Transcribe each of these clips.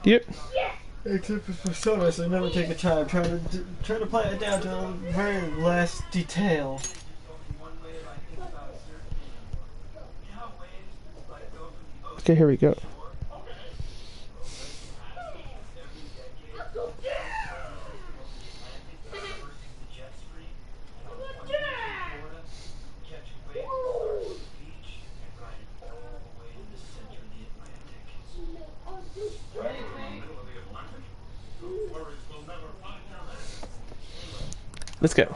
Yep. Except for Persona, so never take the time. Try to play it down to the very last detail. Okay, here we go. Let's go.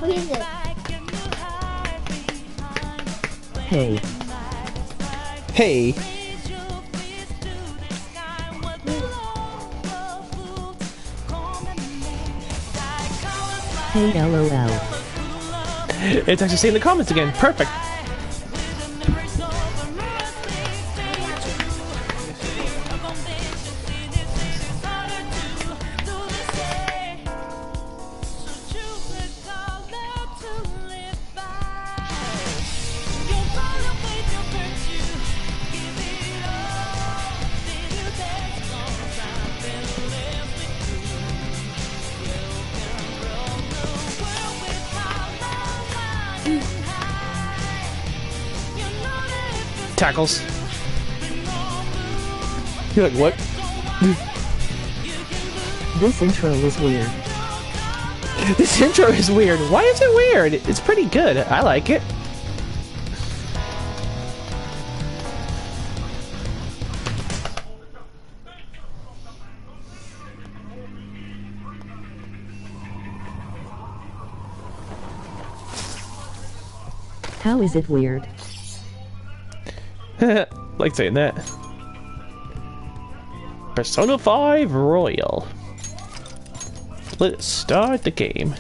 Who is it? Hey. Hey. Hey LOL. It's actually saying the comments again. Perfect. Tackles. You're like, what? This intro is weird. This intro is weird. Why is it weird? It's pretty good. I like it. How is it weird? Like saying that. Persona 5 Royal. Let's start the game.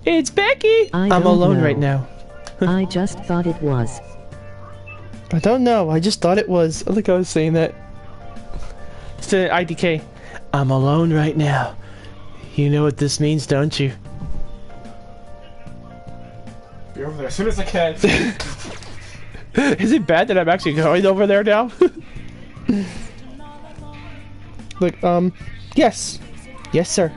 It's Becky! I'm don't alone know. right now. I just thought it was. I don't know, I just thought it was. I think I was saying that. It's to IDK. I'm alone right now. You know what this means, don't you? Be over there as soon as I can. Is it bad that I'm actually going over there now? Like, yes. Yes, sir.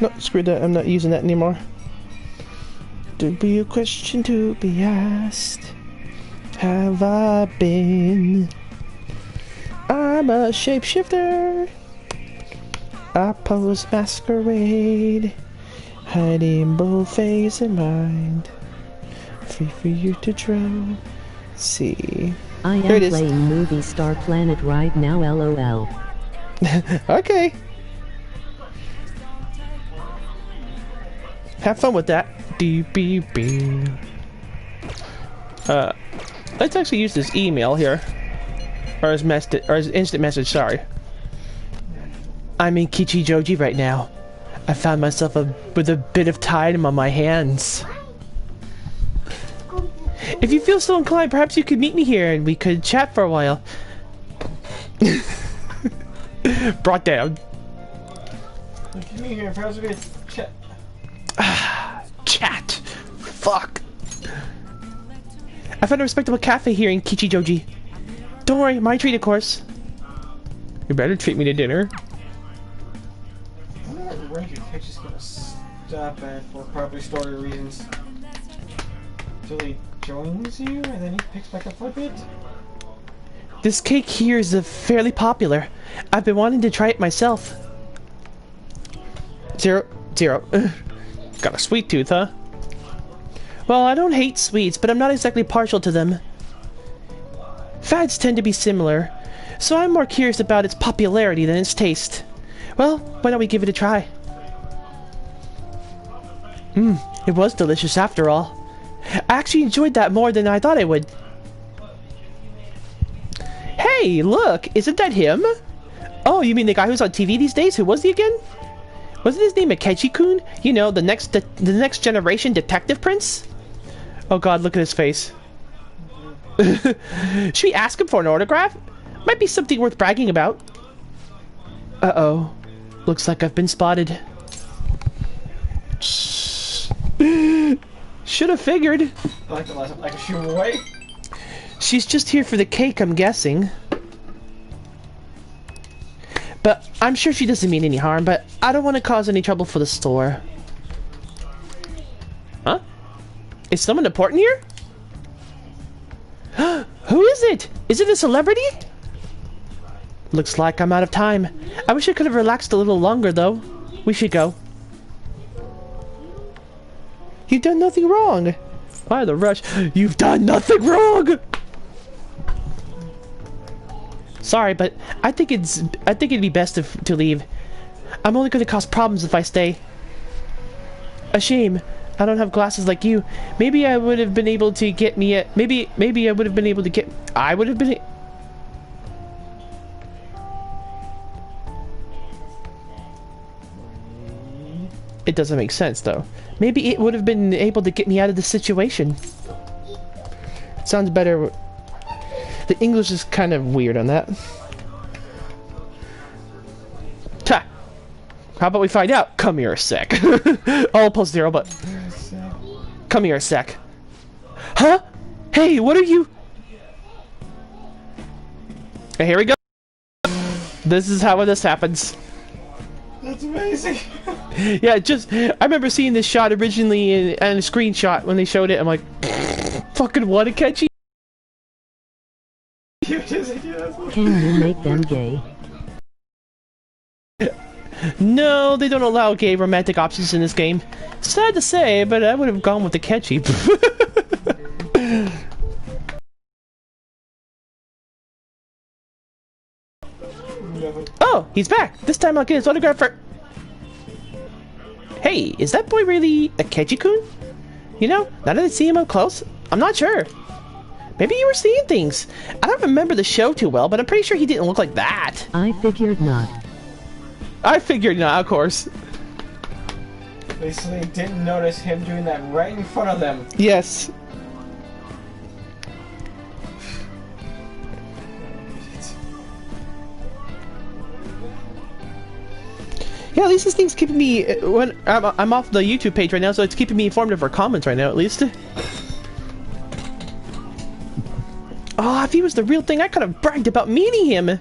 No, screw that. I'm not using that anymore. To be a question to be asked. Have I been? I'm a shapeshifter. I pose masquerade. Hiding both face and mind. Free for you to draw. See. I Here am it is. playing Movie Star Planet right now LOL. Okay. Have fun with that. Let's actually use this email here. Or his message, or his instant message, sorry. I'm in Kichijoji right now. I found myself with a bit of time on my hands. If you feel so inclined, perhaps you could meet me here and we could chat for a while. Brought down. Give me here, perhaps we could chat. Chat. Fuck. I found a respectable cafe here in Kichijoji. Don't worry, my treat, of course. You better treat me to dinner. I wonder what the ranger catch is gonna stop at for probably story reasons. Till he joins you and then he picks back up for a bit? This cake here is fairly popular. I've been wanting to try it myself. Zero. Got a sweet tooth, huh? Well, I don't hate sweets, but I'm not exactly partial to them. Fads tend to be similar, so I'm more curious about its popularity than its taste. Well, why don't we give it a try? It was delicious after all. I actually enjoyed that more than I thought I would. Hey, look! Isn't that him? Oh, you mean the guy who's on TV these days? Who was he again? Wasn't his name Akechi-kun? You know, the next generation detective prince? Oh god, look at his face. Should we ask him for an autograph? Might be something worth bragging about. Uh-oh. Looks like I've been spotted. Should have figured. Like a shoe away. She's just here for the cake, I'm guessing. But I'm sure she doesn't mean any harm, but I don't want to cause any trouble for the store. Huh? Is someone important here? Who is it? Is it a celebrity? Looks like I'm out of time. I wish I could have relaxed a little longer, though. We should go. You've done nothing wrong. Why the rush? You've done nothing wrong! Sorry, but I think it'd be best to leave. I'm only going to cause problems if I stay. A shame. I don't have glasses like you. Maybe I would have been able to get me a... Maybe I would have been able to get... I would have been... It doesn't make sense, though. Maybe it would have been able to get me out of the situation. Sounds better... The English is kind of weird on that. Ta! How about we find out? Come here a sec. All plus zero, but... Come here a sec. Huh? Hey, what are you... Hey, here we go. This is how this happens. That's amazing. Yeah, I remember seeing this shot originally in a screenshot when they showed it. I'm like, fucking what a catchy. Can you make them gay? No, they don't allow gay romantic options in this game. Sad to say, but I would have gone with the catchy. Oh, he's back. This time I'll get his autograph for... Hey, is that boy really Akechi-kun? You know, now that I see him up close, I'm not sure. Maybe you were seeing things. I don't remember the show too well, but I'm pretty sure he didn't look like that. I figured not. I figured not, of course. Basically, didn't notice him doing that right in front of them. Yes. Yeah, at least this thing's keeping me... When I'm off the YouTube page right now, so it's keeping me informed of our comments right now, at least. Oh, if he was the real thing, I could have bragged about meeting him. I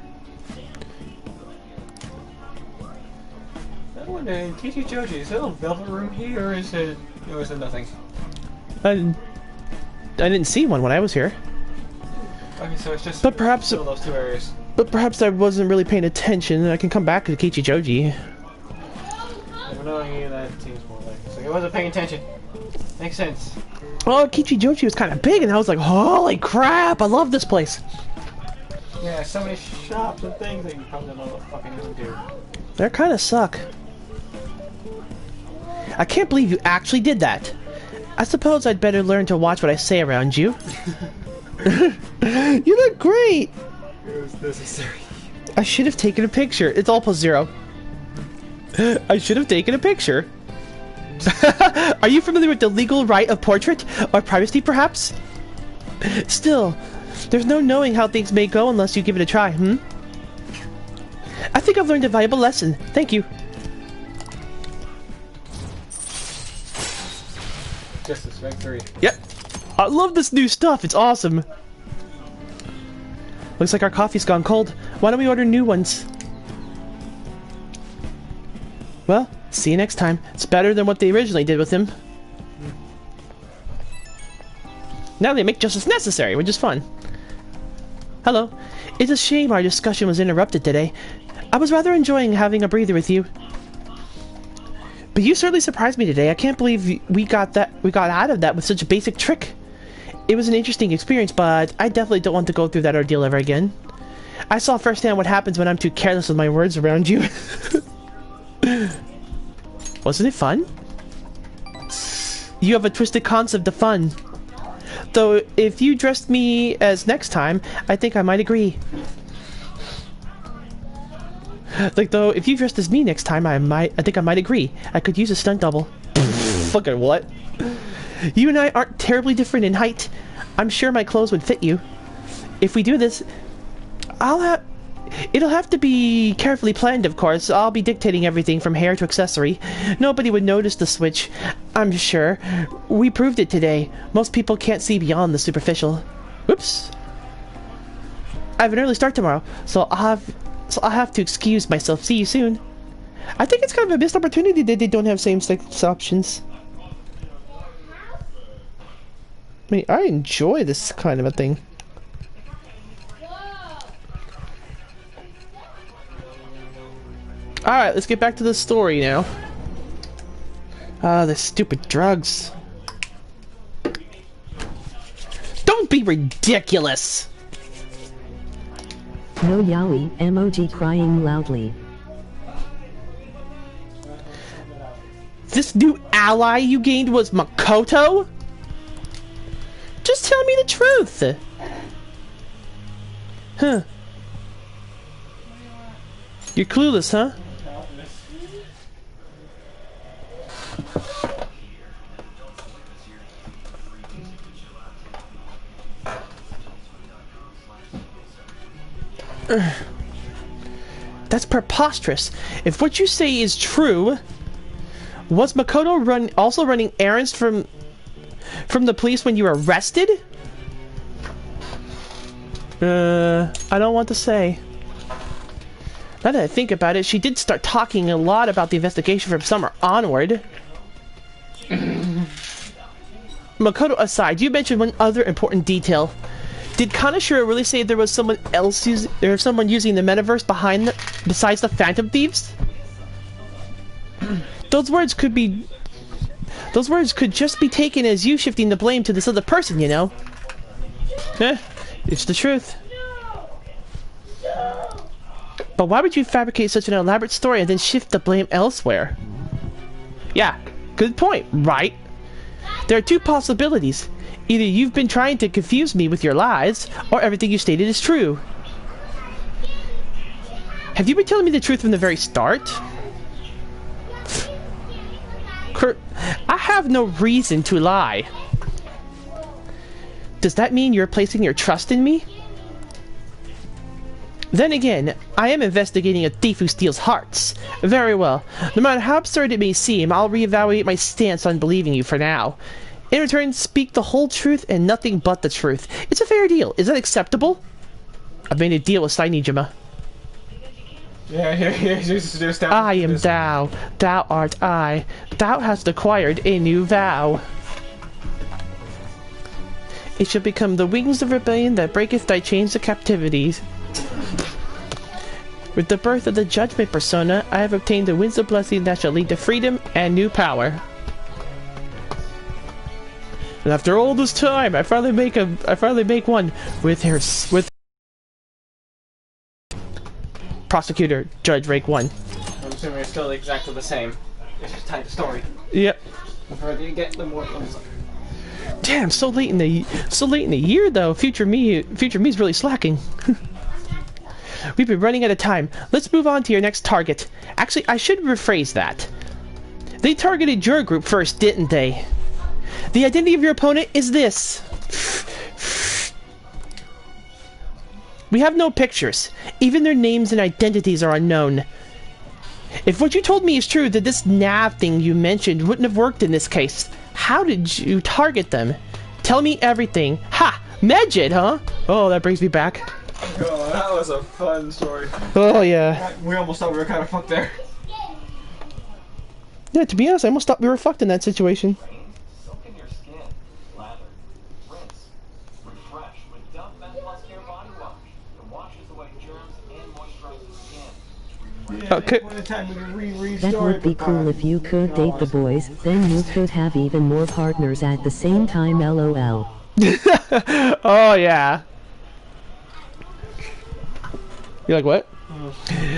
wonder, in Kichi Joji, is there a velvet room here, or is it nothing? I didn't see one when I was here. Okay, so it's just But perhaps... still those two areas. But perhaps I wasn't really paying attention. I can come back to Kichi Joji. Never knowing that seems more like it. So he wasn't paying attention. Makes sense. Oh, Kichi Joji was kind of big, and I was like, holy crap, I love this place. Yeah, so many shops and things that you probably don't know what fucking to do. They kind of suck. I can't believe you actually did that. I suppose I'd better learn to watch what I say around you. You look great. It was necessary. I should have taken a picture. It's all plus zero. I should have taken a picture. Are you familiar with the legal right of portrait or privacy, perhaps? Still, there's no knowing how things may go unless you give it a try, I think I've learned a valuable lesson. Thank you. Justice, rank 3. Yep. I love this new stuff. It's awesome. Looks like our coffee's gone cold. Why don't we order new ones? Well, see you next time. It's better than what they originally did with him. Now they make justice necessary, which is fun. Hello. It's a shame our discussion was interrupted today. I was rather enjoying having a breather with you. But you certainly surprised me today. I can't believe we got out of that with such a basic trick. It was an interesting experience, but I definitely don't want to go through that ordeal ever again. I saw firsthand what happens when I'm too careless with my words around you. Wasn't it fun? You have a twisted concept of fun. Though, if you dressed me as next time, I think I might agree. Though, if you dressed as me next time, I think I might agree. I could use a stunt double. Fucking what? You and I aren't terribly different in height. I'm sure my clothes would fit you. If we do this, it'll have to be carefully planned, of course. I'll be dictating everything from hair to accessory. Nobody would notice the switch, I'm sure. We proved it today. Most people can't see beyond the superficial. Whoops. I have an early start tomorrow, so I'll have to excuse myself. See you soon. I think it's kind of a missed opportunity that they don't have same-sex options. I mean, I enjoy this kind of a thing. Alright, let's get back to the story now. Ah, the stupid drugs. Don't be ridiculous! No yaoi emoji crying loudly. This new ally you gained was Makoto? Just tell me the truth! Huh. You're clueless, huh? That's preposterous. If what you say is true, was Makoto also running errands from the police when you were arrested? I don't want to say. Now that I think about it, she did start talking a lot about the investigation from summer onward. Makoto aside, you mentioned one other important detail. Did Kaneshiro really say there was someone else using the metaverse besides the Phantom Thieves? Those words could just be taken as you shifting the blame to this other person, you know? It's the truth. But why would you fabricate such an elaborate story and then shift the blame elsewhere? Yeah, good point, right? There are two possibilities. Either you've been trying to confuse me with your lies, or everything you stated is true. Have you been telling me the truth from the very start? Kurt, I have no reason to lie. Does that mean you're placing your trust in me? Then again, I am investigating a thief who steals hearts. Very well. No matter how absurd it may seem, I'll reevaluate my stance on believing you for now. In return, speak the whole truth and nothing but the truth. It's a fair deal. Is that acceptable? I've made a deal with Sainijima. Yeah, I am thou. Thou art I. Thou hast acquired a new vow. It shall become the wings of rebellion that breaketh thy chains of captivities. With the birth of the judgment persona, I have obtained the winds of blessing that shall lead to freedom and new power. And after all this time, I finally make one with prosecutor, judge, rank 1. I'm assuming it's still exactly the same. It's just type of story. Yep. The further you get, the more. Damn, so late in the year though. Future me's really slacking. We've been running out of time. Let's move on to your next target. Actually, I should rephrase that. They targeted your group first, didn't they? The identity of your opponent is this. We have no pictures. Even their names and identities are unknown. If what you told me is true, that this nav thing you mentioned wouldn't have worked in this case. How did you target them? Tell me everything. Ha! Medjed, huh? Oh, that brings me back. Oh, that was a fun story. Oh, yeah. We almost thought we were kind of fucked there. Yeah, to be honest, I almost thought we were fucked in that situation. Soak in your skin, lather, rinse, refresh with Dove Men Plus Care Body Wash. The wash is Yeah, Okay. at one time we can reread That story would be cool time. if you could date the boys, then you could have even more partners at the same time, lol. Oh yeah. You're like, what?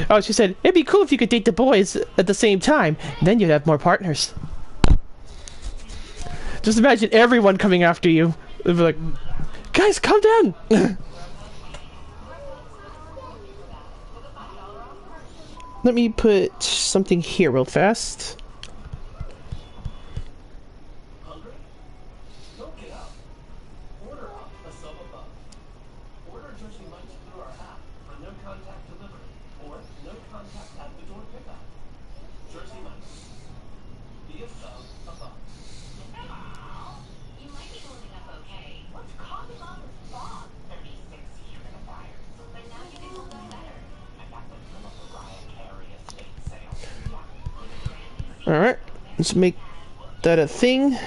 Oh, she said, it'd be cool if you could date the boys at the same time. Then you'd have more partners. Just imagine everyone coming after you. They'd be like, guys, calm down. Let me put something here real fast. Alright, let's make that a thing.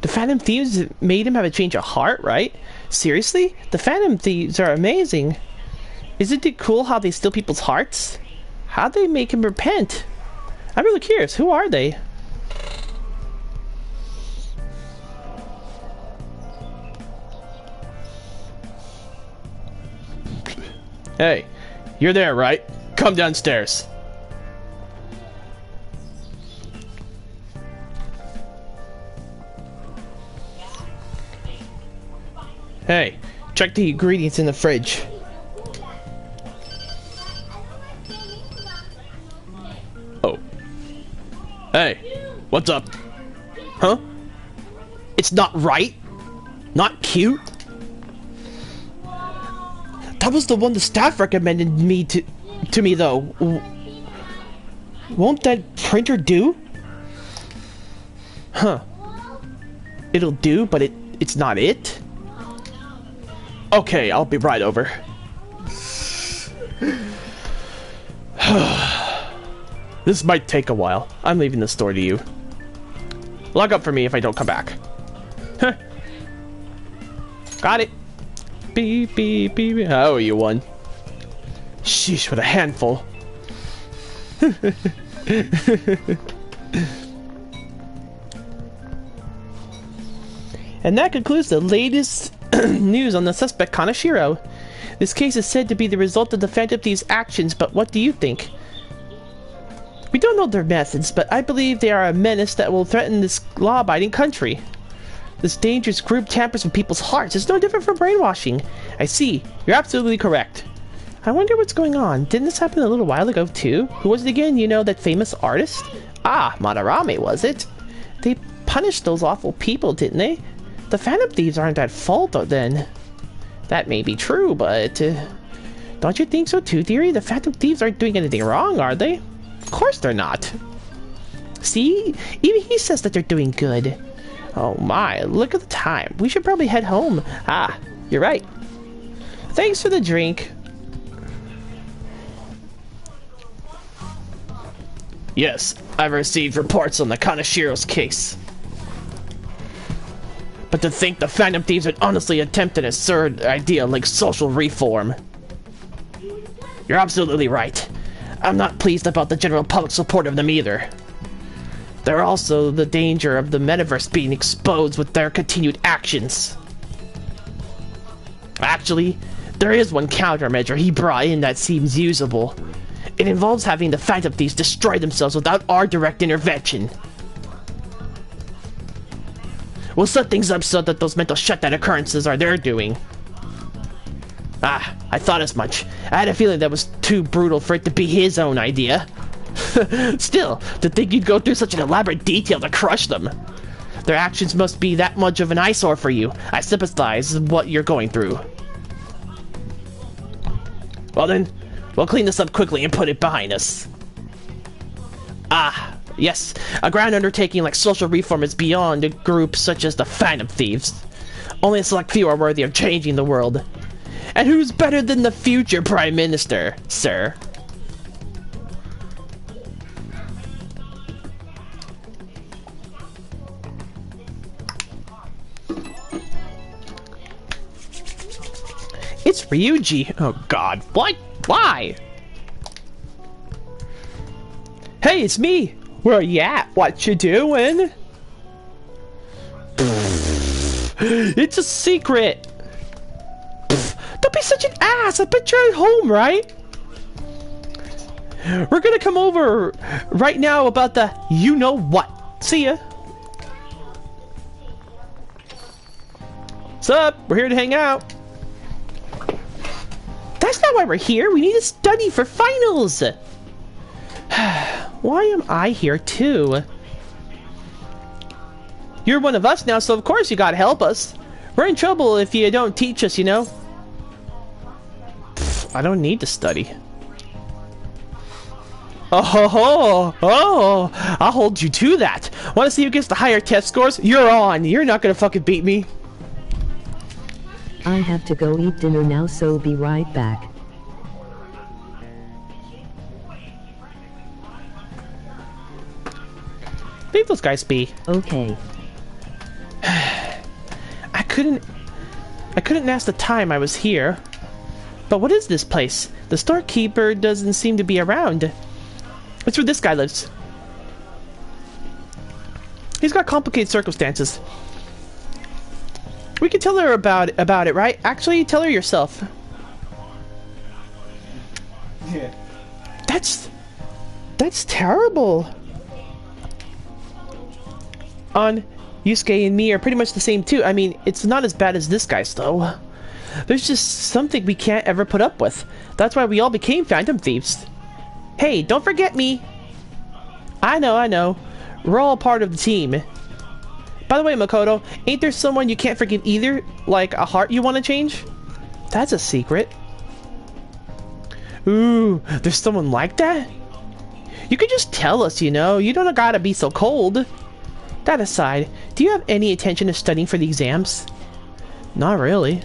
The Phantom Thieves made him have a change of heart, right? Seriously? The Phantom Thieves are amazing. Isn't it cool how they steal people's hearts? How'd they make him repent? I'm really curious. Who are they? Hey, you're there, right? Come downstairs. Hey, check the ingredients in the fridge. Oh. Hey, what's up? Huh? It's not right? Not cute? That was the one the staff recommended me to me though. Won't that printer do? Huh. It'll do, but it's not it? Okay, I'll be right over. This might take a while. I'm leaving the store to you. Log up for me if I don't come back. Huh. Got it. Beep, beep, beep, beep. I owe you one. Sheesh, what a handful. And that concludes the latest news on the suspect Kanashiro. This case is said to be the result of the Phantom Thieves' actions, but what do you think? We don't know their methods, but I believe they are a menace that will threaten this law-abiding country. This dangerous group tampers with people's hearts. It's no different from brainwashing. I see. You're absolutely correct. I wonder what's going on. Didn't this happen a little while ago, too? Who was it again? You know, that famous artist? Ah, Madarame, was it? They punished those awful people, didn't they? The Phantom Thieves aren't at fault, then. That may be true, but... don't you think so, too, dearie? The Phantom Thieves aren't doing anything wrong, are they? Of course they're not. See? Even he says that they're doing good. Oh my, look at the time. We should probably head home. Ah, you're right. Thanks for the drink. Yes, I've received reports on the Kanashiro's case. But to think the Phantom Thieves would honestly attempt an absurd idea like social reform. You're absolutely right. I'm not pleased about the general public support of them either. There's also the danger of the metaverse being exposed with their continued actions. Actually, there is one countermeasure he brought in that seems usable. It involves having the Phantom Thieves destroy themselves without our direct intervention. We'll set things up so that those mental shutdown occurrences are their doing. Ah, I thought as much. I had a feeling that was too brutal for it to be his own idea. Still, to think you'd go through such an elaborate detail to crush them. Their actions must be that much of an eyesore for you. I sympathize with what you're going through. Well then, we'll clean this up quickly and put it behind us. Ah, yes. A grand undertaking like social reform is beyond a group such as the Phantom Thieves. Only a select few are worthy of changing the world. And who's better than the future Prime Minister, sir? Who's Ryuji? Oh god, what? Why? Hey, it's me! Where you at? What you doing? It's a secret! Don't be such an ass! I bet you're at home, right? We're gonna come over right now about the you-know-what. See ya! What's up? We're here to hang out. That's not why we're here. We need to study for finals. Why am I here too? You're one of us now, so of course you gotta help us. We're in trouble if you don't teach us, you know? I don't need to study. Oh, I'll hold you to that. Want to see who gets the higher test scores? You're on. You're not gonna fucking beat me. I have to go eat dinner now, so be right back. Leave those guys be. Okay. I couldn't ask the time I was here. But what is this place? The storekeeper doesn't seem to be around. It's where this guy lives. He's got complicated circumstances. We can tell her about it, right? Actually, tell her yourself. Yeah. That's terrible. Yusuke and me are pretty much the same too. I mean, it's not as bad as this guy's though. There's just something we can't ever put up with. That's why we all became Phantom Thieves. Hey, don't forget me. I know. We're all part of the team. By the way, Makoto, ain't there someone you can't forgive either? Like a heart you want to change? That's a secret. Ooh, there's someone like that? You could just tell us, you know. You don't gotta be so cold. That aside, do you have any intention of studying for the exams? Not really.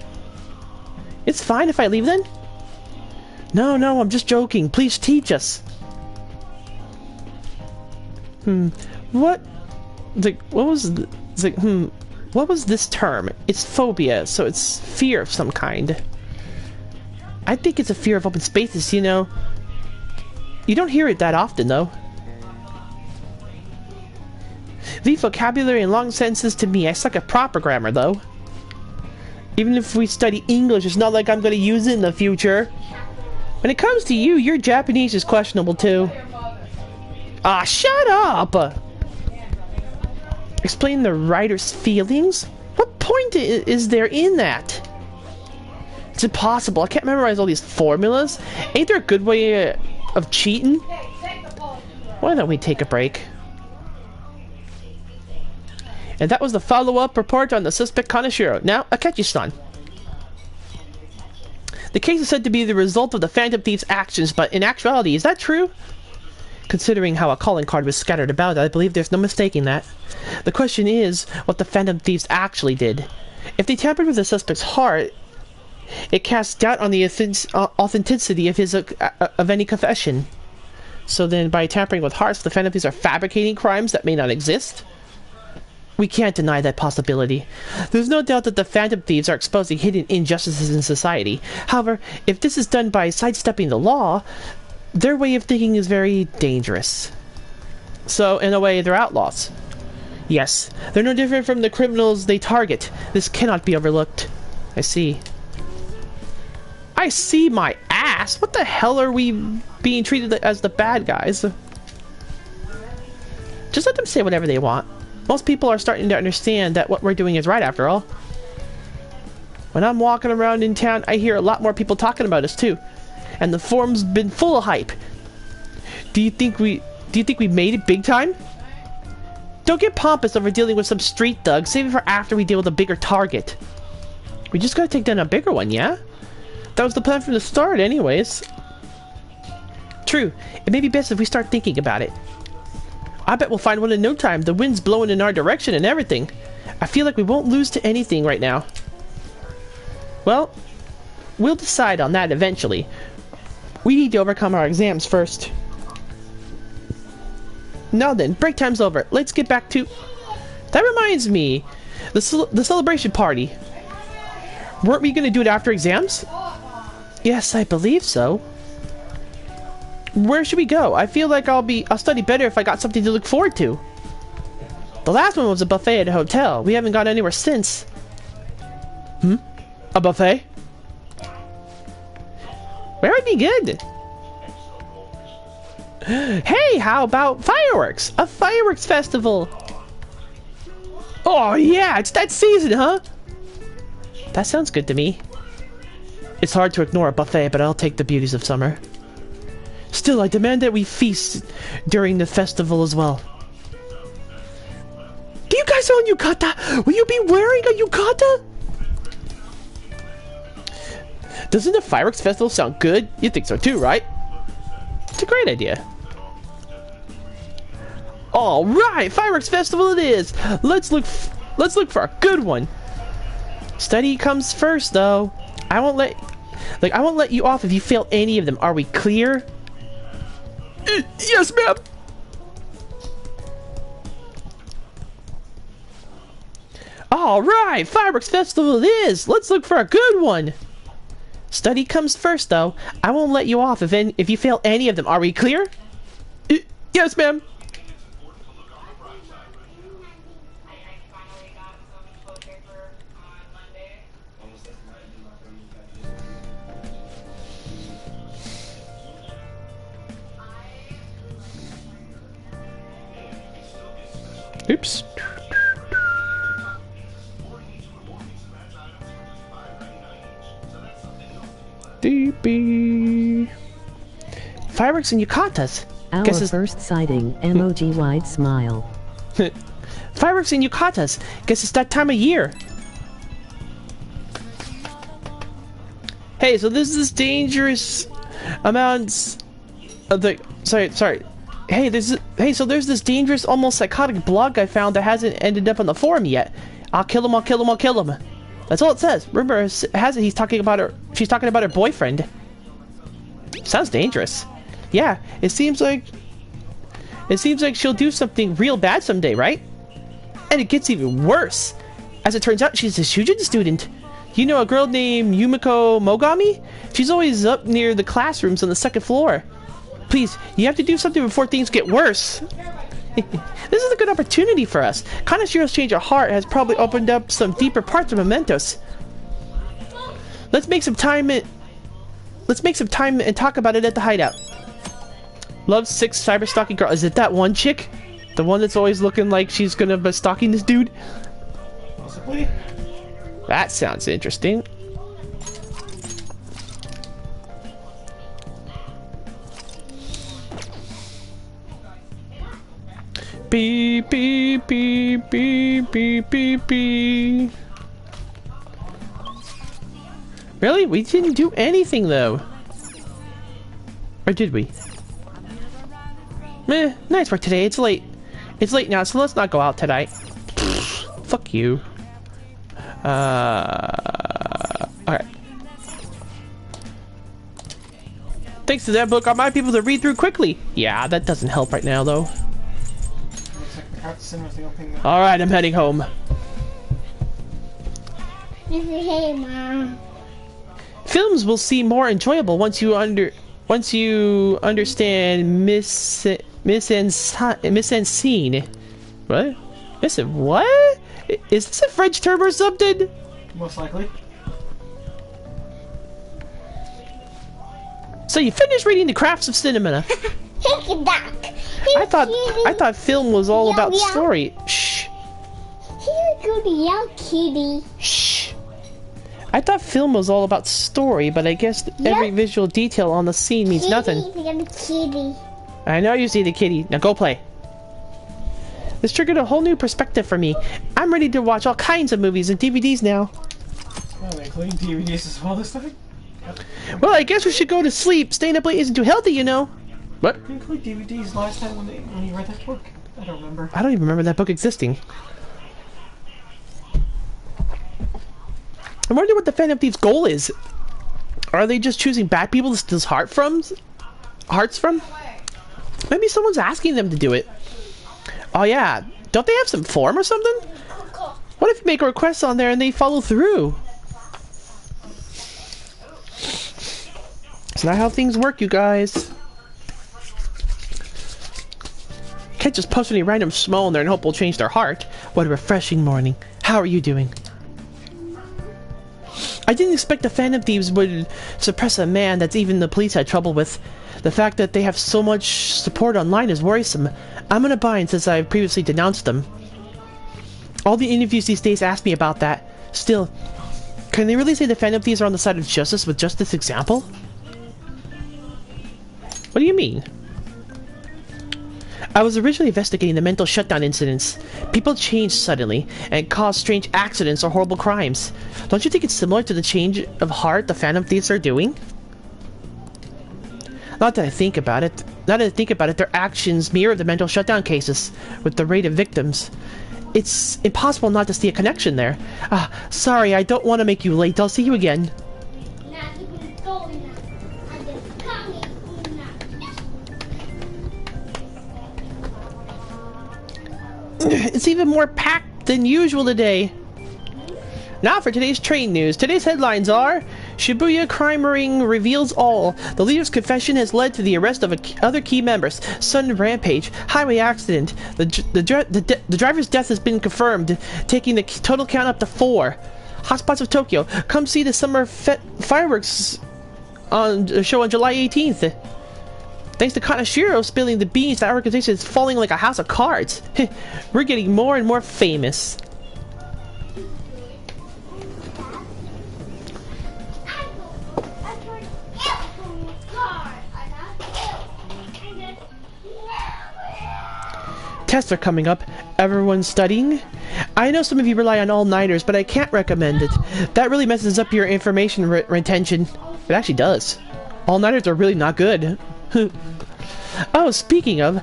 It's fine if I leave then? No, I'm just joking. Please teach us. What was this term? It's phobia, so it's fear of some kind. I think it's a fear of open spaces, you know. You don't hear it that often, though. The vocabulary and long sentences to me, I suck at proper grammar, though. Even if we study English, it's not like I'm going to use it in the future. When it comes to you, your Japanese is questionable, too. Ah, shut up! Explain the writer's feelings? What point is there in that? It's impossible. I can't memorize all these formulas. Ain't there a good way of cheating? Why don't we take a break? And that was the follow-up report on the suspect Kaneshiro. Now, Akechi-san. The case is said to be the result of the Phantom Thief's actions, but in actuality, is that true? Considering how a calling card was scattered about, I believe there's no mistaking that. The question is what the Phantom Thieves actually did. If they tampered with the suspect's heart, it casts doubt on the authenticity of any confession. So then, by tampering with hearts, the Phantom Thieves are fabricating crimes that may not exist? We can't deny that possibility. There's no doubt that the Phantom Thieves are exposing hidden injustices in society. However, if this is done by sidestepping the law, their way of thinking is very dangerous. So, in a way, they're outlaws. Yes, they're no different from the criminals they target. This cannot be overlooked. I see. I see my ass? What the hell are we being treated as the bad guys? Just let them say whatever they want. Most people are starting to understand that what we're doing is right after all. When I'm walking around in town, I hear a lot more people talking about us too. And the forum's been full of hype. Do you think we made it big time? Don't get pompous over dealing with some street thug. Save it for after we deal with a bigger target. We just gotta take down a bigger one, yeah? That was the plan from the start anyways. True. It may be best if we start thinking about it. I bet we'll find one in no time. The wind's blowing in our direction and everything. I feel like we won't lose to anything right now. Well, we'll decide on that eventually. We need to overcome our exams first. Now then, break time's over. Let's get back to... That reminds me. The celebration party. Weren't we going to do it after exams? Yes, I believe so. Where should we go? I feel like I'll study better if I got something to look forward to. The last one was a buffet at a hotel. We haven't gone anywhere since. A buffet? Where would be good? Hey, how about fireworks? A fireworks festival. Oh yeah, it's that season, huh? That sounds good to me. It's hard to ignore a buffet, but I'll take the beauties of summer. Still, I demand that we feast during the festival as well. Do you guys own yukata? Will you be wearing a yukata? Doesn't the fireworks festival sound good? You think so too, right? It's a great idea. All right, fireworks festival it is. Let's look for a good one. Study comes first, though. I won't let you off if you fail any of them. Are we clear? Yes, ma'am. All right, fireworks festival it is. Let's look for a good one. Study comes first, though. I won't let you off if you fail any of them. Are we clear? Yes, ma'am. Oops. DB. Fireworks and yukatas. Our first sighting, emoji wide smile. Fireworks and yukatas. Guess it's that time of year. Hey, so this is dangerous amounts of the... Sorry. Hey, so there's this dangerous, almost psychotic blog I found that hasn't ended up on the forum yet. I'll kill him. That's all it says. Remember, she's talking about her boyfriend. Sounds dangerous. Yeah, it seems like she'll do something real bad someday, right? And it gets even worse. As it turns out, she's a Shujin student. You know a girl named Yumiko Mogami? She's always up near the classrooms on the second floor. Please, you have to do something before things get worse. This is a good opportunity for us. Kanashiro's change of heart has probably opened up some deeper parts of Mementos. Let's make some time and talk about it at the hideout. Love 6 cyber stalking girl. Is it that one chick? The one that's always looking like she's gonna be stalking this dude? Possibly. That sounds interesting. Beep, beep, beep, beep, beep, beep, beep. Really? We didn't do anything, though. Or did we? Meh, nice work today. It's late. It's late now, so let's not go out tonight. Fuck you. Alright. Thanks to that book, I might be able to read through quickly. Yeah, that doesn't help right now, though. Alright, I'm heading home. Hey, Mom. Films will seem more enjoyable once you understand mise-en-scene. What? What? Is this a French term or something? Most likely. So you finished reading The Crafts of Cinema. I thought film was all about story. Shh. Here go the yellow kitty. Shh. I thought film was all about story, but I guess every visual detail on the scene means nothing. Kitty. I know you see the kitty. Now go play. This triggered a whole new perspective for me. I'm ready to watch all kinds of movies and DVDs now. Oh, including DVDs as well this time? Well, I guess we should go to sleep. Staying up late isn't too healthy, you know. What? Did you include DVDs last time when you read that book? I don't remember. I don't even remember that book existing. I wonder what the Phantom Thief's goal is. Are they just choosing bad people to steal hearts from? Maybe someone's asking them to do it. Oh yeah, don't they have some form or something? What if you make a request on there and they follow through? It's not how things work, you guys. Can't just post any random small in there and hope will change their heart. What a refreshing morning. How are you doing? I didn't expect the Phantom Thieves would suppress a man that even the police had trouble with. The fact that they have so much support online is worrisome. I'm in a bind since I've previously denounced them. All the interviews these days ask me about that. Still, can they really say the Phantom Thieves are on the side of justice with just this example? What do you mean? I was originally investigating the mental shutdown incidents. People change suddenly and cause strange accidents or horrible crimes. Don't you think it's similar to the change of heart the Phantom Thieves are doing? Now that I think about it, their actions mirror the mental shutdown cases with the rate of victims. It's impossible not to see a connection there. Sorry, I don't want to make you late. I'll see you again. It's even more packed than usual today. Now for today's train news. Today's headlines are: Shibuya crime ring reveals all. The leader's confession has led to the arrest of other key members. Sudden rampage. Highway accident. The driver's death has been confirmed, taking the total count up to 4. Hotspots of Tokyo. Come see the summer fireworks show on July 18th. Thanks to Kanashiro spilling the beans, that organization is falling like a house of cards. We're getting more and more famous. Tests are coming up. Everyone's studying. I know some of you rely on all-nighters, but I can't recommend it. That really messes up your information retention. It actually does. All-nighters are really not good. Oh, speaking of,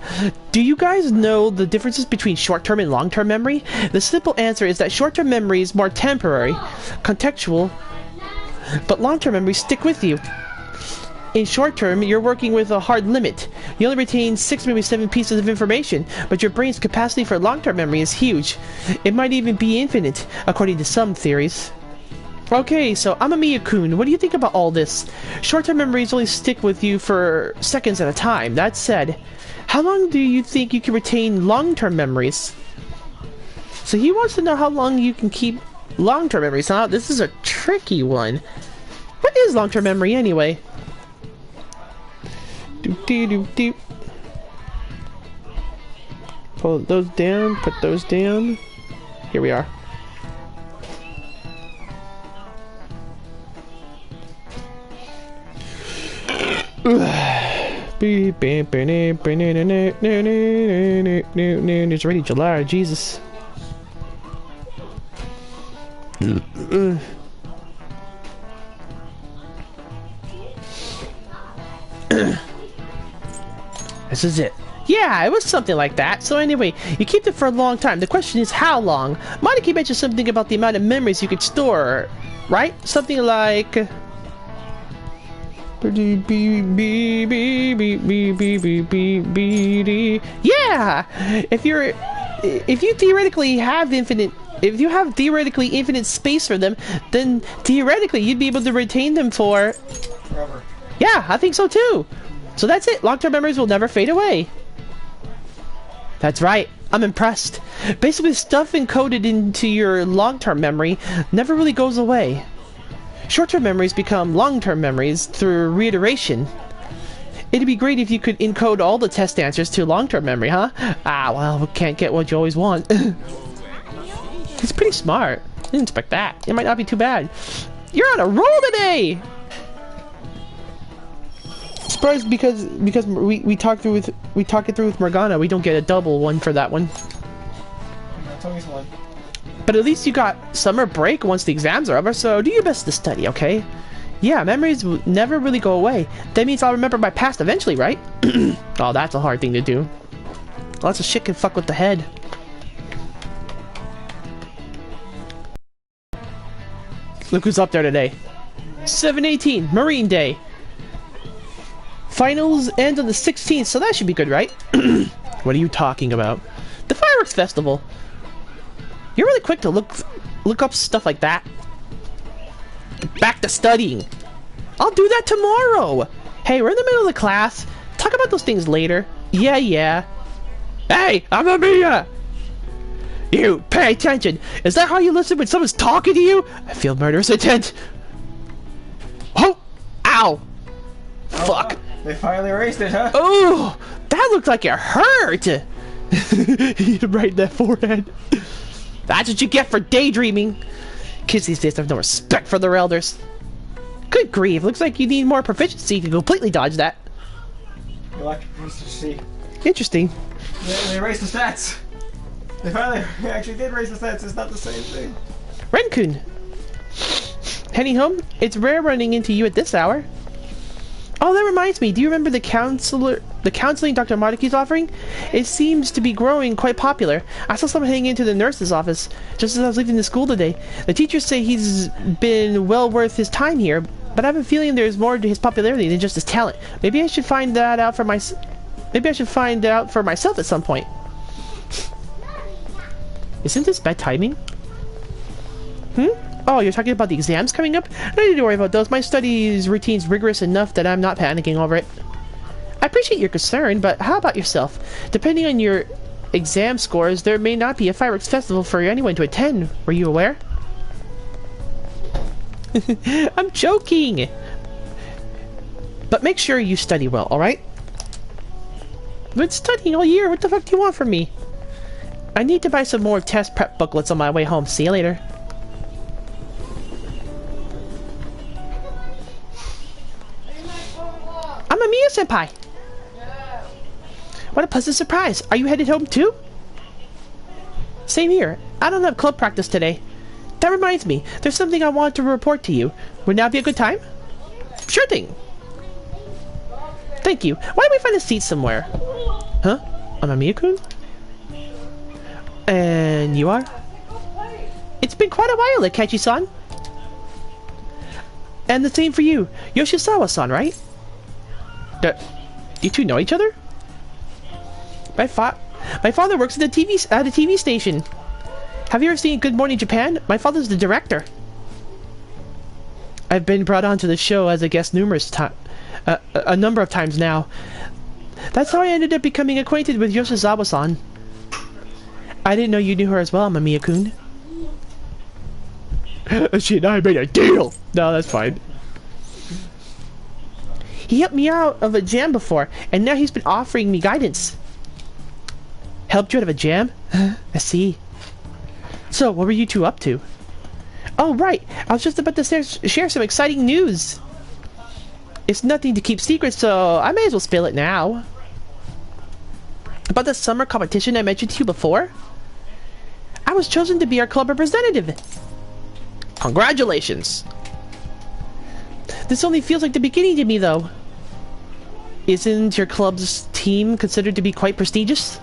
do you guys know the differences between short-term and long-term memory? The simple answer is that short-term memory is more temporary, contextual, but long-term memories stick with you. In short-term, you're working with a hard limit. You only retain 6, maybe 7 pieces of information, but your brain's capacity for long-term memory is huge. It might even be infinite, according to some theories. Okay, so Amamiya-kun, what do you think about all this? Short-term memories only stick with you for seconds at a time. That said, how long do you think you can retain long-term memories? So he wants to know how long you can keep long-term memories. Huh? This is a tricky one. What is long-term memory anyway? Doop. Pull those down, put those down. Here we are. It's already July, Jesus. This is it. Yeah, it was something like that. So anyway, you keep it for a long time. The question is how long? Moniki mentioned something about the amount of memories you could store, right? Something like... Yeah! If you theoretically have infinite space for them, then theoretically you'd be able to retain them for... Forever. Yeah, I think so too. So that's it. Long-term memories will never fade away. That's right. I'm impressed. Basically, stuff encoded into your long-term memory never really goes away. Short-term memories become long-term memories through reiteration. It'd be great if you could encode all the test answers to long-term memory, huh? Well, can't get what you always want. It's pretty smart. I didn't expect that. It might not be too bad. You're on a roll today! Surprised because we talk it through with Morgana, we don't get a double one for that one. That's always one. But at least you got summer break once the exams are over, so do your best to study, okay? Yeah, memories never really go away. That means I'll remember my past eventually, right? Oh, that's a hard thing to do. Lots of shit can fuck with the head. Look who's up there today. 7/18, Marine Day. Finals end on the 16th, so that should be good, right? What are you talking about? The fireworks festival. You're really quick to look up stuff like that. Back to studying. I'll do that tomorrow. Hey, we're in the middle of the class. Talk about those things later. Yeah, yeah. Hey, I'm Amamiya! You, pay attention! Is that how you listen when someone's talking to you? I feel murderous intent. Oh! Ow! Fuck! They finally erased it, huh? Oh! That looked like it hurt! Hit him right in that forehead. That's what you get for daydreaming. Kids these days have no respect for their elders. Good grief, looks like you need more proficiency to completely dodge that. Electric proficiency. Interesting. They erased the stats. They finally actually did erase the stats. It's not the same thing. Renkun! Heading home? It's rare running into you at this hour. Oh, that reminds me. Do you remember the counseling Dr. Madaki's offering? It seems to be growing quite popular. I saw someone heading into the nurse's office just as I was leaving the school today. The teachers say he's been well worth his time here, but I have a feeling there's more to his popularity than just his talent. Maybe I should find that out for myself. Maybe I should find out for myself at some point. Isn't this bad timing? Oh, you're talking about the exams coming up? No need to worry about those. My studies routine's rigorous enough that I'm not panicking over it. I appreciate your concern, but how about yourself? Depending on your exam scores, there may not be a fireworks festival for anyone to attend. Were you aware? I'm joking! But make sure you study well, alright? I've been studying all year. What the fuck do you want from me? I need to buy some more test prep booklets on my way home. See you later. I'm Amamiya senpai. What a pleasant surprise. Are you headed home too? Same here. I don't have club practice today. That reminds me. There's something I want to report to you. Would now be a good time? Sure thing. Thank you. Why don't we find a seat somewhere? Huh? Amamiya-kun? And you are? It's been quite a while, Akechi-san. And the same for you. Yoshizawa-san, right? You two know each other? My father works at a TV station. Have you ever seen Good Morning Japan? My father's the director. I've been brought onto the show as a guest a number of times now. That's how I ended up becoming acquainted with Yoshizawa-san. I didn't know you knew her as well, Amamiya-kun. She and I made a deal! No, that's fine. He helped me out of a jam before, and now he's been offering me guidance. Helped you out of a jam? I see. So, what were you two up to? Oh, right. I was just about to share some exciting news. It's nothing to keep secret, so I may as well spill it now. About the summer competition I mentioned to you before? I was chosen to be our club representative. Congratulations. This only feels like the beginning to me, though. Isn't your club's team considered to be quite prestigious?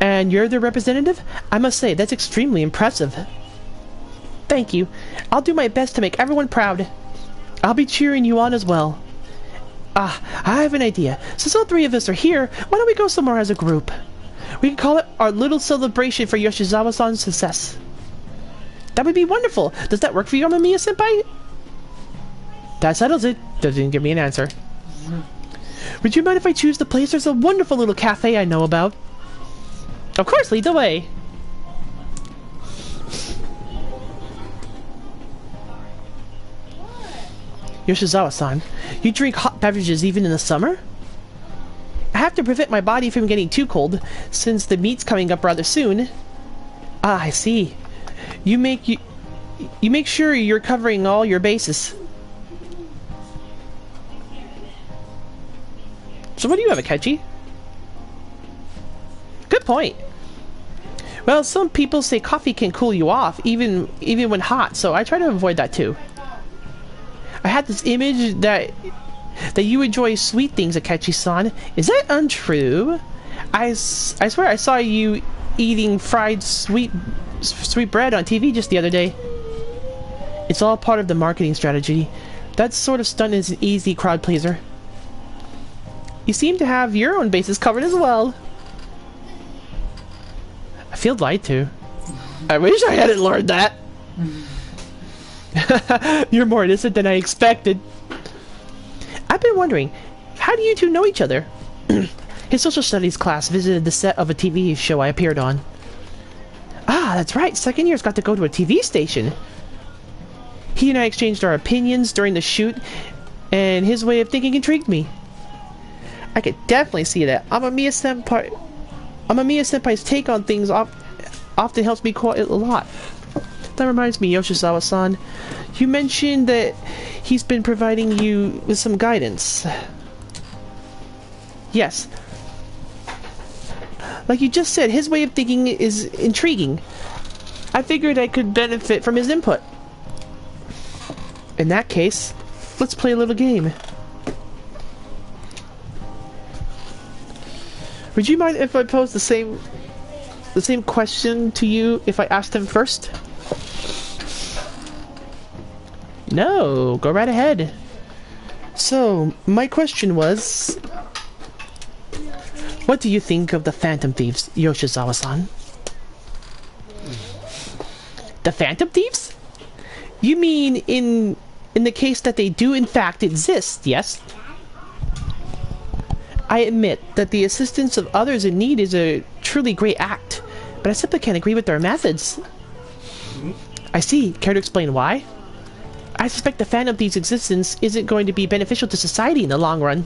And you're their representative? I must say, that's extremely impressive. Thank you. I'll do my best to make everyone proud. I'll be cheering you on as well. Ah, I have an idea. Since all three of us are here, why don't we go somewhere as a group? We can call it our little celebration for Yoshizawa-san's success. That would be wonderful. Does that work for you, Amamiya-senpai? That settles it. Doesn't give me an answer. Would you mind if I choose the place? There's a wonderful little cafe I know about. Of course, lead the way. Yoshizawa-san, you drink hot beverages even in the summer? I have to prevent my body from getting too cold, since the meet's coming up rather soon. Ah, I see. You make sure you're covering all your bases. So what do you have, Akechi? Good point. Well, some people say coffee can cool you off, even when hot, so I try to avoid that too. I had this image that you enjoy sweet things, Akechi-san. Is that untrue? I swear I saw you eating fried sweet bread on TV just the other day. It's all part of the marketing strategy. That sort of stunt is an easy crowd pleaser. You seem to have your own bases covered as well. I feel lied to. I wish I hadn't learned that. You're more innocent than I expected. I've been wondering, How do you two know each other? His social studies class visited the set of a TV show I appeared on. Ah, that's right. Second year's got to go to a TV station. He and I exchanged our opinions during the shoot, and his way of thinking intrigued me. I could definitely see that. Amamiya Senpai's take on things often helps me quite a lot. That reminds me, Yoshizawa-san. You mentioned that he's been providing you with some guidance. Yes. Like you just said, his way of thinking is intriguing. I figured I could benefit from his input. In that case, let's play a little game. Would you mind if I pose the same question to you if I asked him first? No, go right ahead. So, my question was, what do you think of the Phantom Thieves, Yoshizawa-san? The Phantom Thieves? You mean in the case that they do in fact exist, yes? I admit that the assistance of others in need is a truly great act, but I simply can't agree with their methods. I see. Care to explain why? I suspect the Phantom Thieves' existence isn't going to be beneficial to society in the long run.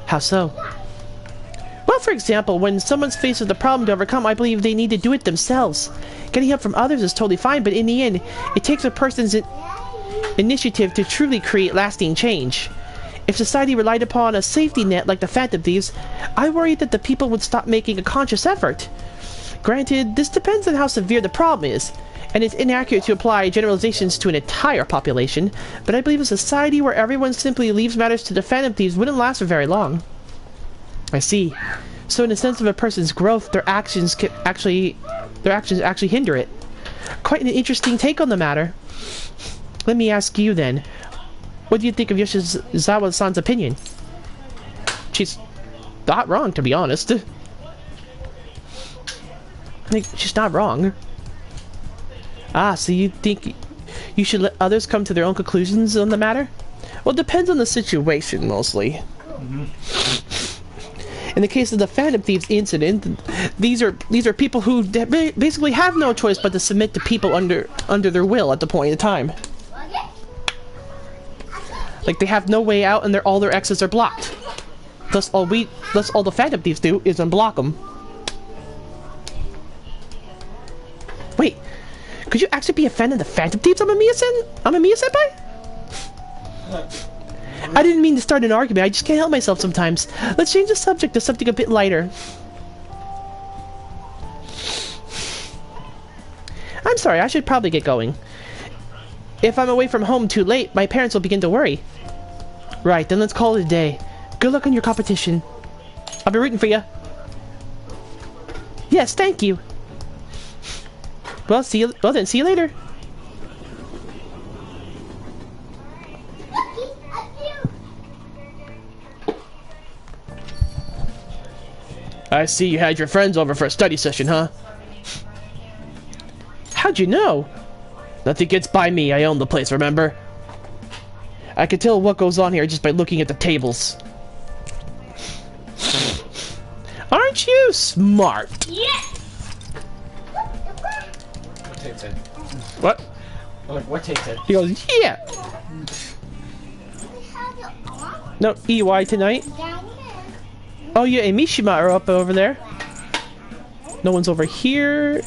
How so? Well, for example, when someone's faced with a problem to overcome, I believe they need to do it themselves. Getting help from others is totally fine, but in the end, it takes a person's initiative to truly create lasting change. If society relied upon a safety net like the Phantom Thieves, I worry that the people would stop making a conscious effort. Granted, this depends on how severe the problem is, and it's inaccurate to apply generalizations to an entire population, but I believe a society where everyone simply leaves matters to the Phantom Thieves wouldn't last for very long. I see. So in the sense of a person's growth, their actions actually hinder it. Quite an interesting take on the matter. Let me ask you then, what do you think of Yoshizawa-san's opinion? She's not wrong, to be honest. I think she's not wrong. Ah, so you think you should let others come to their own conclusions on the matter? Well, it depends on the situation, mostly. In the case of the Phantom Thieves incident, these are people who basically have no choice but to submit to people under their will at the point in time. Like they have no way out, and all their exits are blocked. Thus, all the Phantom Thieves do is unblock them. Wait, could you actually be a fan of the Phantom Thieves, Amamiya-senpai? I didn't mean to start an argument, I just can't help myself sometimes. Let's change the subject to something a bit lighter. I'm sorry, I should probably get going. If I'm away from home too late, my parents will begin to worry. Right, then let's call it a day. Good luck on your competition. I'll be rooting for you. Yes, thank you. Well, see you later. I see you had your friends over for a study session, huh? How'd you know? Nothing gets by me, I own the place, remember? I can tell what goes on here just by looking at the tables. Aren't you smart? Yes! What tape said? What? What tape said? He goes, yeah! No, EY tonight? Oh yeah, and Mishima are up over there. No one's over here.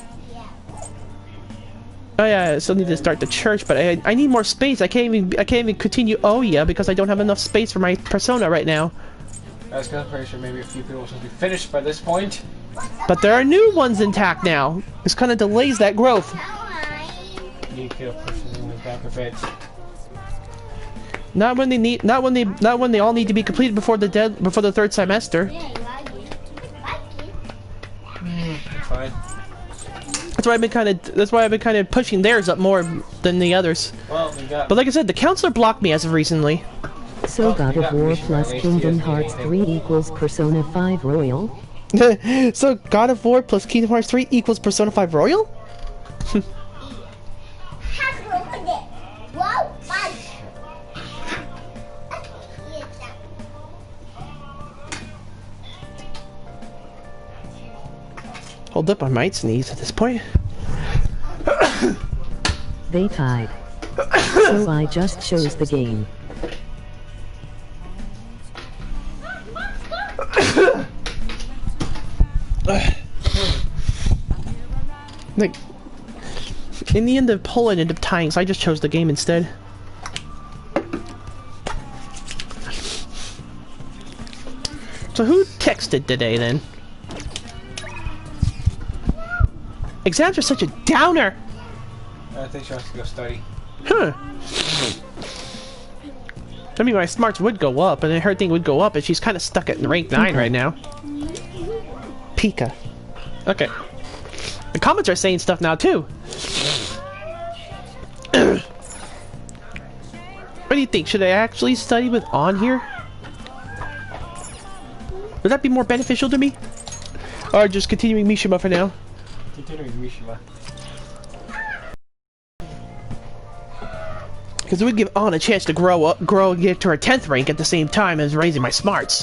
Oh yeah, I still need to start the church, but I need more space. I can't even continue Oya because I don't have enough space for my persona right now. I was pretty sure maybe a few people should be finished by this point. But there are new ones intact now. This kind of delays that growth. You need to push it back a bit. Not when they all need to be completed before the third semester. Fine. That's why I've been kind of pushing theirs up more than the others. Well, we got. But like I said, the counselor blocked me as of recently. So God of War plus Kingdom Hearts 3 equals Persona 5 Royal? So God of War plus Kingdom Hearts 3 equals Persona 5 Royal? Hold up, I might sneeze at this point. They tied. So I just chose the game. Like, in the end, Poland ended up tying, so I just chose the game instead. So who texted today then? Exams are such a downer. I think she wants to go study. Huh. I mean, my smarts would go up, and her thing would go up, and she's kind of stuck at rank 9 right now. Pika. Okay. The comments are saying stuff now, too. What do you think? Should I actually study with on here? Would that be more beneficial to me? Or just continuing Mishima for now? Continuing Mishima. Because it would give On a chance to grow and get to her 10th rank at the same time as raising my smarts.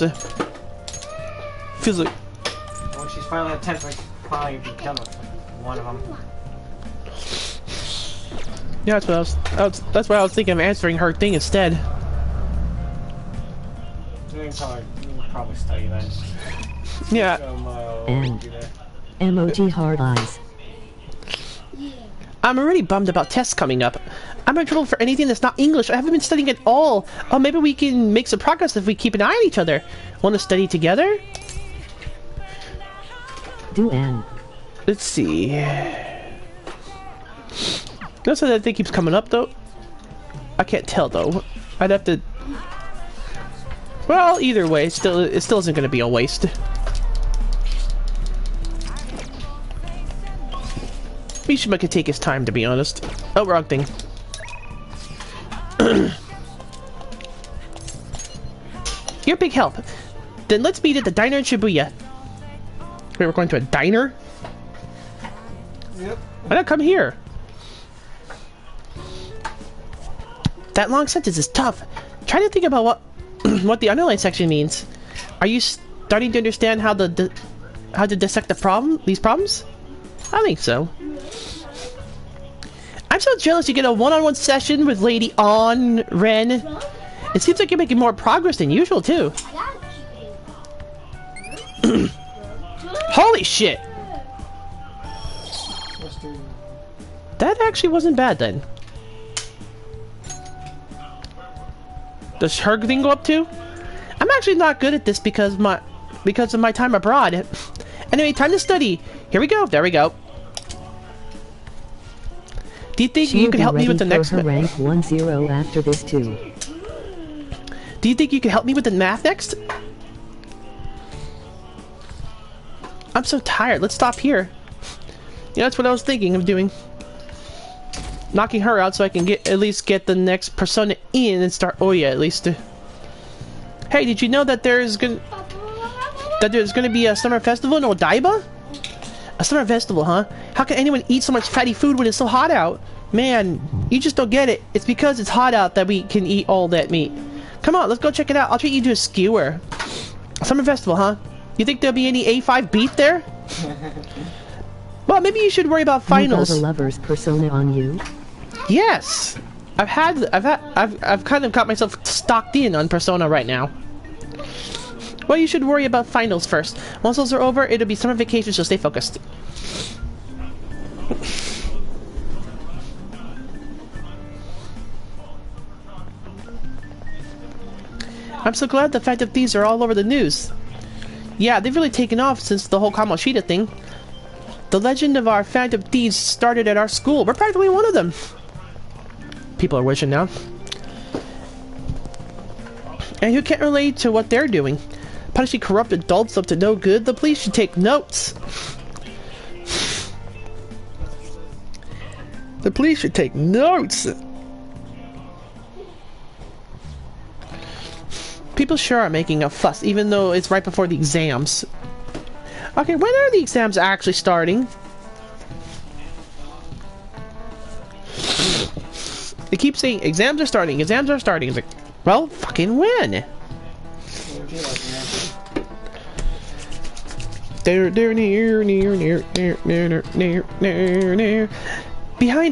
Feels like... When she's finally at 10th, like, probably become one of them. Yeah, that's why I was thinking of answering her thing instead. You probably study then. Yeah. And emoji hard eyes. I'm already bummed about tests coming up. I'm in trouble for anything that's not English. I haven't been studying at all. Oh, maybe we can make some progress if we keep an eye on each other. Want to study together? Do and. Let's see. Notice that thing keeps coming up, though. I can't tell, though. I'd have to... Well, either way, it still isn't going to be a waste. Mishima could take his time, to be honest. Oh, wrong thing. You're a big help. Then let's meet at the diner in Shibuya. Wait, we're going to a diner? Yep. Why not come here? That long sentence is tough. Try to think about what the underline section means. Are you starting to understand how to dissect these problems? I think so. I'm so jealous you get a one-on-one session with Lady On Ren. It seems like you're making more progress than usual, too. Holy shit! That actually wasn't bad, then. Does her thing go up, too? I'm actually not good at this because of my time abroad. Anyway, time to study. Here we go. There we go. Do you think you could help me with the next? Rank 10 after this too. Do you think you could help me with the math next? I'm so tired. Let's stop here. Yeah, that's what I was thinking of doing. Knocking her out so I can at least get the next persona in and start Oya at least. Hey, did you know that there's gonna be a summer festival in Odaiba? A summer festival, huh? How can anyone eat so much fatty food when it's so hot out? Man, you just don't get it. It's because it's hot out that we can eat all that meat. Come on, let's go check it out. I'll treat you to a skewer. A summer festival, huh? You think there'll be any A5 beef there? Well, maybe you should worry about finals. You got a lover's persona on you? Yes. I've kind of got myself stocked in on Persona right now. Well, you should worry about finals first. Once those are over, it'll be summer vacation, so stay focused. I'm so glad the fact that these are all over the news. Yeah, they've really taken off since the whole Kamoshida thing. The legend of our Phantom Thieves started at our school. We're practically one of them. People are wishing now. And who can't relate to what they're doing? Punishing corrupt adults up to no good? The police should take notes. The police should take notes. People sure are making a fuss, even though it's right before the exams. Okay, when are the exams actually starting? They keep saying exams are starting, exams are starting. It's like, well, fucking when? Behind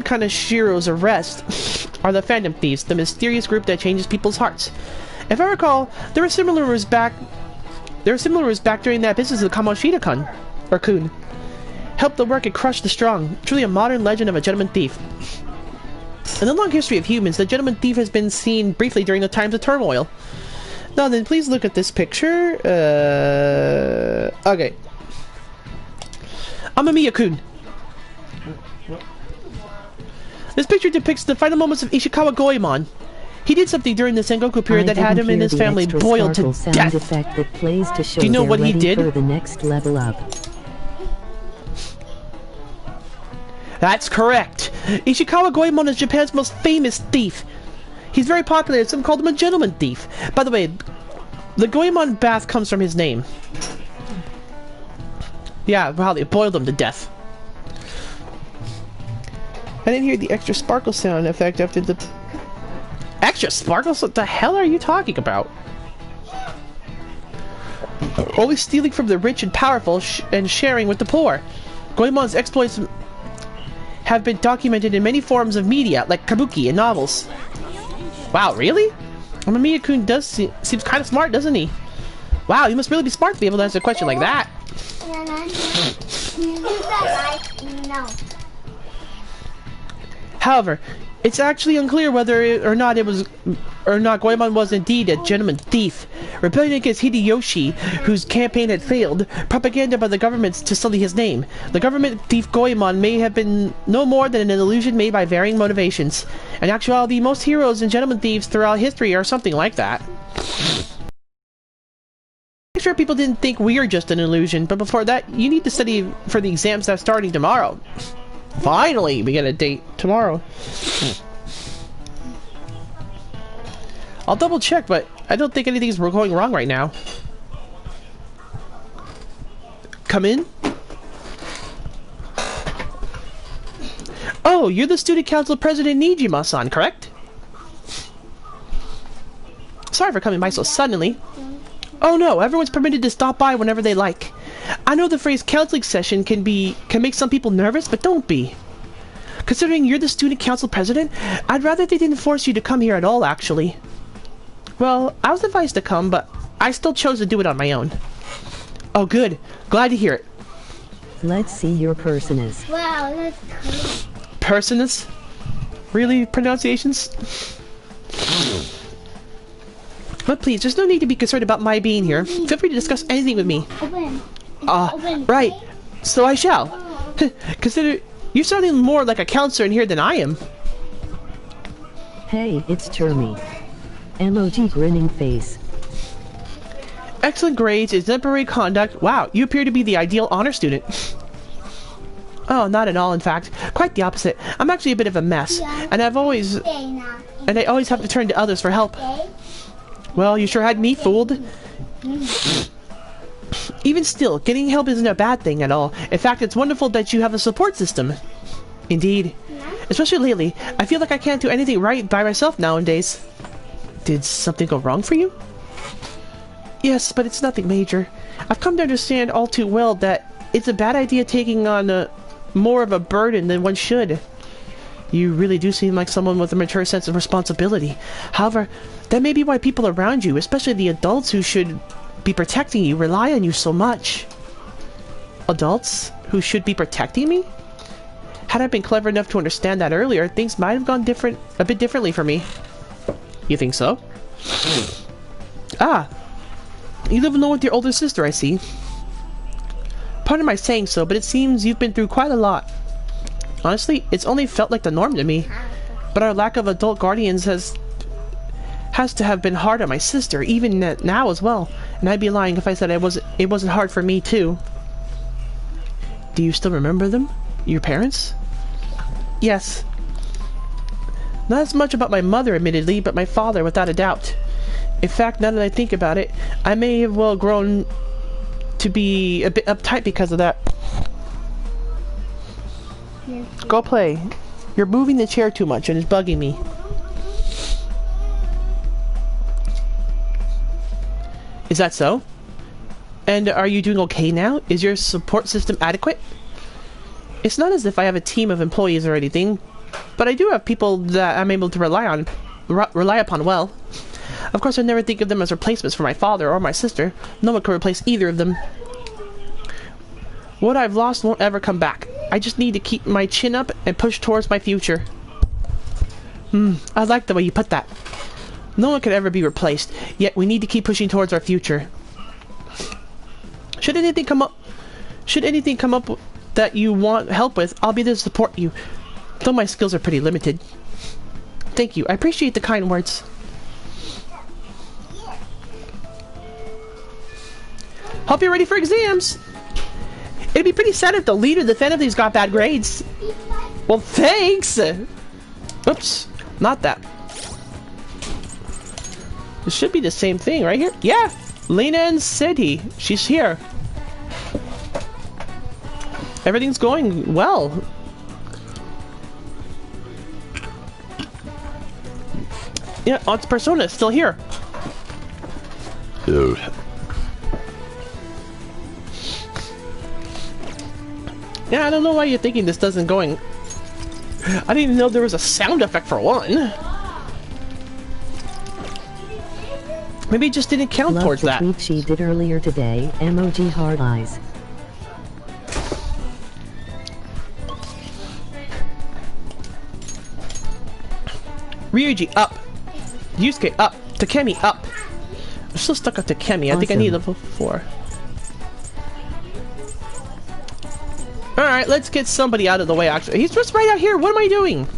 Kanashiro's arrest are the Phantom Thieves, the mysterious group that changes people's hearts. If I recall, there were similar rumors back during that business of Kamoshida-kun, or Kun. Help the work and crush the strong. Truly a modern legend of a gentleman thief. In the long history of humans, the gentleman thief has been seen briefly during the times of turmoil. Now then, please look at this picture. Okay. Amamiya-kun. This picture depicts the final moments of Ishikawa Goemon. He did something during the Sengoku period that had him and his family boiled to death. Effect that plays to show Do you know what he ready did? for the next level up. That's correct. Ishikawa Goemon is Japan's most famous thief. He's very popular. Some call him a gentleman thief. By the way, the Goemon bath comes from his name. Yeah, wow, they boiled him to death. I didn't hear the extra sparkle sound effect after the... Extra sparkles? What the hell are you talking about? Always stealing from the rich and powerful and sharing with the poor. Goemon's exploits have been documented in many forms of media, like kabuki and novels. Wow, really? Amamiya-kun seems kind of smart, doesn't he? Wow, you must really be smart to be able to answer a question like that. No. However, it's actually unclear whether Goemon was indeed a gentleman thief. Rebellion against Hideyoshi, whose campaign had failed, propaganda by the government to sully his name. The government thief Goemon may have been no more than an illusion made by varying motivations. In actuality, most heroes and gentleman thieves throughout history are something like that. I'm sure people didn't think we're just an illusion, but before that, you need to study for the exams that's starting tomorrow. Finally, we get a date tomorrow. I'll double check, but I don't think anything's going wrong right now. Come in. Oh, you're the student council president Nijima-san, correct? Sorry for coming by so suddenly. Oh no, everyone's permitted to stop by whenever they like. I know the phrase counseling session can make some people nervous, but don't be. Considering you're the student council president, I'd rather they didn't force you to come here at all, actually. Well, I was advised to come, but I still chose to do it on my own. Oh good, glad to hear it. Let's see your personas. Wow, that's cool. Personas? Really, pronunciations? But please, there's no need to be concerned about my being here. Feel free to discuss anything with me. Open. Right. So I shall. Consider you're sounding more like a counselor in here than I am. Hey, it's Termy. Emoji grinning face. Excellent grades, exemplary conduct. Wow, you appear to be the ideal honor student. Oh, not at all, in fact. Quite the opposite. I'm actually a bit of a mess, and I always have to turn to others for help. Well, you sure had me fooled. Even still, getting help isn't a bad thing at all. In fact, it's wonderful that you have a support system. Indeed. Especially lately, I feel like I can't do anything right by myself nowadays. Did something go wrong for you? Yes, but it's nothing major. I've come to understand all too well that it's a bad idea taking on more of a burden than one should. You really do seem like someone with a mature sense of responsibility. However, that may be why people around you, especially the adults who should be protecting you, rely on you so much. Adults who should be protecting me? Had I been clever enough to understand that earlier, things might have gone a bit differently for me. You think so? Ah, you live alone with your older sister, I see. Pardon my saying so, but it seems you've been through quite a lot. Honestly, it's only felt like the norm to me. But our lack of adult guardians has to have been hard on my sister, even now as well. And I'd be lying if I said it wasn't hard for me too. Do you still remember them? Your parents? Yes. Not as much about my mother, admittedly, but my father, without a doubt. In fact, now that I think about it, I may have well grown to be a bit uptight because of that. Go play. You're moving the chair too much and it's bugging me. Is that so? And are you doing okay now? Is your support system adequate? It's not as if I have a team of employees or anything, but I do have people that I'm able to rely upon well. Of course, I never think of them as replacements for my father or my sister. No one can replace either of them. What I've lost won't ever come back. I just need to keep my chin up and push towards my future. I like the way you put that. No one can ever be replaced, yet we need to keep pushing towards our future. Should anything come up that you want help with, I'll be there to support you. Though my skills are pretty limited. Thank you. I appreciate the kind words. Hope you're ready for exams. It'd be pretty sad if the leader of the Fantasies got bad grades. Well, thanks. Oops, not that. This should be the same thing right here. Yeah, Lena and City. She's here. Everything's going well. Yeah, Aunt's Persona is still here. Dude. Yeah, I don't know why you're thinking this doesn't going. I didn't even know there was a sound effect for one. Maybe it just didn't count towards that. Tweet she did earlier today. Emoji hard eyes. Ryuji up. Yusuke up. Takemi up. I'm still stuck on Takemi. I think I need level 4. Alright, let's get somebody out of the way, actually. He's just right out here. What am I doing?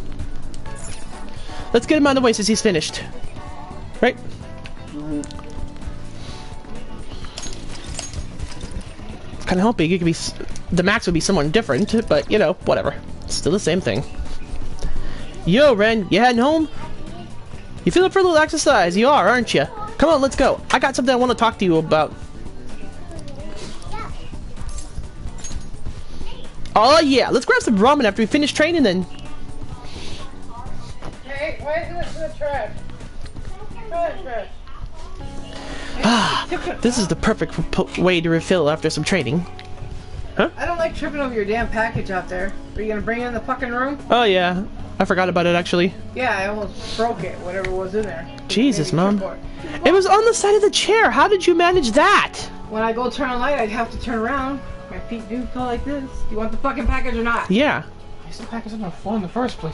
Let's get him out of the way since he's finished. Right? Kind of hoping it could be... The max would be someone different, but, you know, whatever. Still the same thing. Yo, Ren, you heading home? You feeling for a little exercise? You are, aren't you? Come on, let's go. I got something I want to talk to you about. Oh yeah, let's grab some ramen after we finish training then. Hey, why is it the trash? Trash. This is the perfect way to refill after some training. Huh? I don't like tripping over your damn package out there. Are you gonna bring it in the fucking room? Oh yeah, I forgot about it actually. Yeah, I almost broke it, whatever was in there. Jesus, Mom. It was on the side of the chair. How did you manage that? When I go turn on light, I'd have to turn around. My feet do feel like this. Do you want the fucking package or not? Yeah. Why's the package on the floor in the first place?